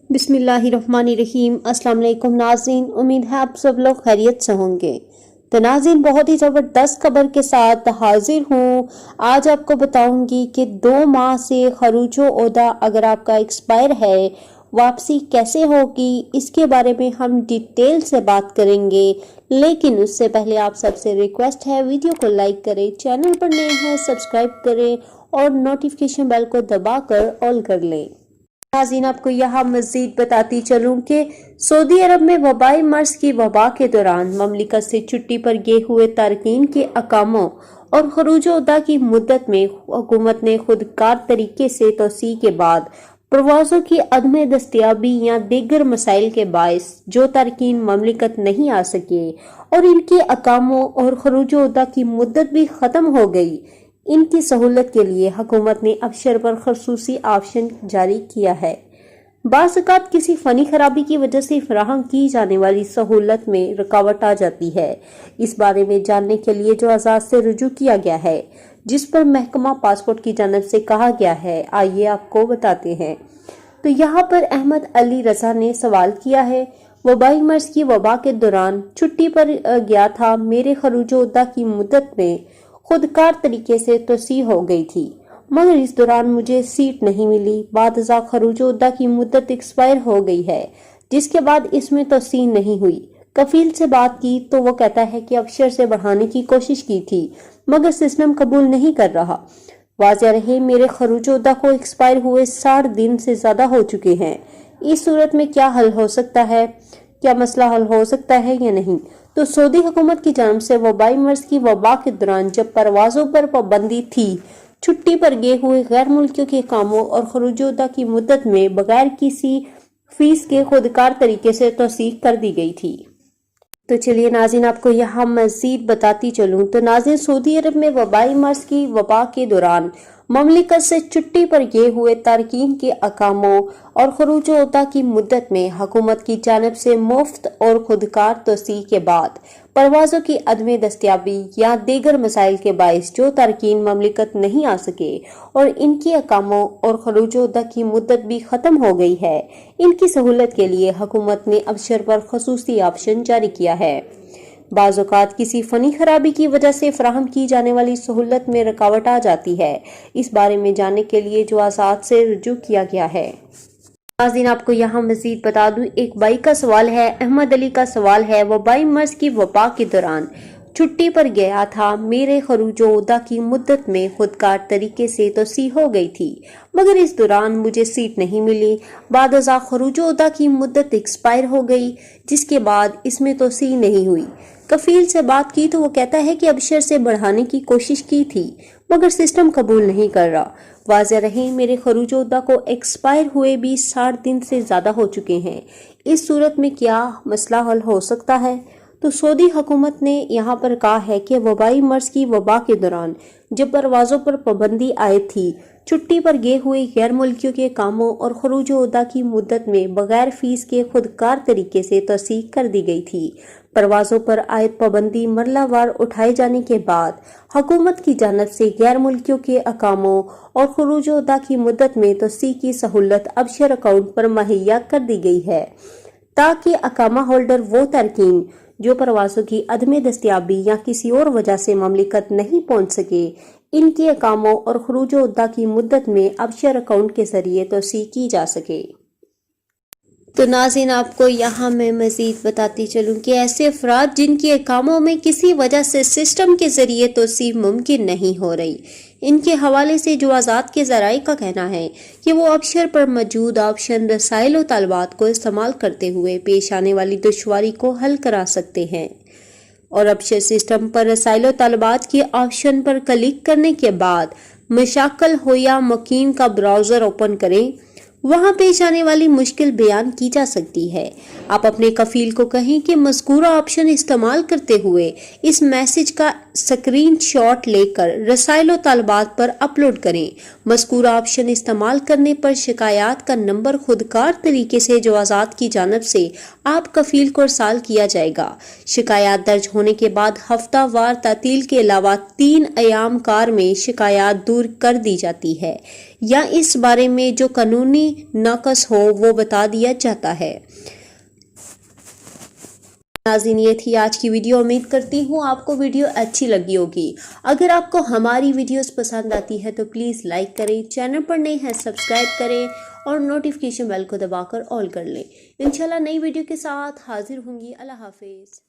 बिस्मिल्लाहिर्रहमानिर्रहीम। अस्सलाम वालेकुम नाज़रीन, उम्मीद है आप सब लोग खैरियत से होंगे। तो नाज़रीन, बहुत ही ज़बरदस्त खबर के साथ हाजिर हूँ। आज आपको बताऊंगी कि 2 माह से खरूजो ओदा अगर आपका एक्सपायर है, वापसी कैसे होगी, इसके बारे में हम डिटेल से बात करेंगे। लेकिन उससे पहले आप सबसे रिक्वेस्ट है, वीडियो को लाइक करें, चैनल पर नए हैं सब्सक्राइब करें और नोटिफिकेशन बेल को दबाकर ऑल कर लें। नाज़रीन, आपको यहाँ मज़ीद बताती चलूँ कि सऊदी अरब में वबाई मर्ज की वबा के दौरान ममलिकत से छुट्टी पर गए हुए तारकीन के अकामों और खरूज-ओ-दा की मुद्दत में हुकूमत ने खुदकार तरीके से तोसी के बाद प्रवासों की अदम दस्तयाबी या दीगर मसाइल के बायस जो तारकीन ममलिकत नहीं आ सके और इनके अकामों और खरूज-ओ-दा की मुद्दत भी ख़त्म हो गई, इनकी सहूलत के लिए हुकूमत ने अबशर पर खसूसी ऑप्शन जारी किया है। बाज़ औक़ात किसी फ़नी खराबी की वजह से फराहम की जाने वाली सहूलत में रुकावट आ जाती है। इस बारे में जानने के लिए जो आज़ाद से रुजू किया गया है, जिस पर महकमा पासपोर्ट की जानब से कहा गया है, आइए आपको बताते हैं। तो यहाँ पर अहमद अली रजा ने सवाल किया है, वबाई मर्ज की वबा के दौरान छुट्टी पर गया था, मेरे खरूज-ओ-दा की मुद्दत में खुदकार तरीके से तोसी हो गई थी, मगर इस दौरान मुझे सीट नहीं मिली। बादजा खरूज-ओ-दा की मुद्दत एक्सपायर हो गई है, जिसके बाद इसमें तोसी नहीं हुई। कफील से बात की तो वो कहता है कि अबशर से बढ़ाने की कोशिश की थी, मगर सिस्टम कबूल नहीं कर रहा। वाज़ेह रहे, मेरे खरूज-ओ-दा को एक्सपायर हुए 60 दिन से ज्यादा हो चुके हैं। इस सूरत में क्या हल हो सकता है, क्या मसला हल हो सकता है या नहीं? तो सऊदी हुकूमत की जानब से वबाई मर्ज की वबा के दौरान जब परवाजों पर पाबंदी थी, छुट्टी पर गए हुए गैर मुल्कियों के कामों और खरूज-ओ-दा की मुद्दत में बगैर किसी फीस के खुदकार तरीके से तौसीक कर दी गई थी। तो चलिए नाज़रीन, आपको यहाँ मज़ीद बताती चलूँ। तो नाज़रीन, सऊदी अरब में वबाई मर्ज की वबा के दौरान ममलिकत से छुट्टी पर गए हुए तारकीन के अकामों और खरूज-ओ-दा की मुद्दत में हुकूमत की जानब से मुफ्त और खुदकार तोसी के बाद परवाजों की अदम दस्तयाबी या दीगर मसाइल के बायस जो तारकीन ममलिकत नहीं आ सके और इनके अकामों और खरूज-ओ-दा की मुद्दत भी ख़त्म हो गई है, इनकी सहूलत के लिए हुकूमत ने अबशर पर खसूसी ऑप्शन जारी किया है। बाज़ औक़ात किसी फ़नी खराबी की वजह से फराहम की जाने वाली सहूलत में रुकावट आ जाती है। इस बारे में जानने के लिए जो आज़ाद से रुजू किया गया है। नाज़रीन, आपको यहाँ मज़ीद बता दूँ, एक भाई का सवाल है, अहमद अली का सवाल है, वबाई मर्ज की वबा के दौरान छुट्टी पर गया था, मेरे खरूज-ओ-दा की मुद्दत में खुदकार तरीके से तोसी हो गई थी, मगर इस दौरान मुझे सीट नहीं मिली। बादजा खरूज-ओ-दा की मुद्दत एक्सपायर हो गई, जिसके बाद इसमें तोसी नहीं हुई। कफील से बात की तो वो कहता है कि अबशर से बढ़ाने की कोशिश की थी, मगर सिस्टम कबूल नहीं कर रहा। वाज़ेह रहे, मेरे खरूज-ओ-दा को एक्सपायर हुए भी 60 दिन से ज्यादा हो चुके हैं। इस सूरत में क्या मसला हल हो सकता है? तो सऊदी हुकूमत ने यहाँ पर कहा है कि वबाई मर्ज की वबा के दौरान जब परवाजों पर पाबंदी आई थी, छुट्टी पर गए हुए गैर मुल्कियों के कामों और खरूज-ओ-दा की मुद्दत में बगैर फीस के खुदकार तरीके से तौसीक कर दी गई थी। परवाजों पर आयद पाबंदी मरलावार उठाए जाने के बाद हुकूमत की जानब से गैर मुल्कियों के अकामों और खरूज-ओ-दा की मुद्दत में तौसीक की सहूलत अबशर अकाउंट पर मुहैया कर दी गई है, ताकि अकामा होल्डर वो तारकीन जो परवासों की अदम दस्तयाबी या किसी और वजह से ममलिकत नहीं पहुंच सके, इनके अकामों और खरूज-ओ-दा की मुद्दत में अबशर अकाउंट के जरिए तौसीक की जा सके। तो नाज़रीन, आपको यहाँ मैं मज़ीद बताती चलूँ कि ऐसे अफराद जिनके अकामों में किसी वजह से सिस्टम के जरिए तौसीक मुमकिन नहीं हो रही, इनके हवाले से जो आज़ाद के ज़राए का कहना है कि वो अबशर पर मौजूद ऑप्शन रसाइल और तलबात को इस्तेमाल करते हुए पेश आने वाली दुश्वारी को हल करा सकते हैं और अबशर सिस्टम पर रसाइल और तलबात के ऑप्शन पर क्लिक करने के बाद मशाकल हो या मुकीम का ब्राउज़र ओपन करें, वहां पेश आने वाली मुश्किल बयान की जा सकती है। आप अपने कफील को कहें कि मज़कूरा ऑप्शन इस्तेमाल करते हुए इस मैसेज का स्क्रीन शॉट लेकर रसाइल और तालबात पर अपलोड करें। मज़कूरा ऑप्शन इस्तेमाल करने पर शिकायत का नंबर खुदकार तरीके से जवाज़ात की जानिब से आप कफील को इरसाल किया जाएगा। शिकायत दर्ज होने के बाद हफ्तावार तातील के अलावा 3 अयाम कार में शिकायत दूर कर दी जाती है या इस बारे में जो कानूनी नाकस हो वो बता दिया जाता है। नाज़रीन, ये थी आज की वीडियो। उम्मीद करती हूँ आपको वीडियो अच्छी लगी होगी। अगर आपको हमारी वीडियोस पसंद आती है तो प्लीज़ लाइक करें, चैनल पर नए हैं सब्सक्राइब करें और नोटिफिकेशन बेल को दबाकर ऑल कर लें। इंशाल्लाह नई वीडियो के साथ हाजिर होंगी। अल्लाह हाफिज़।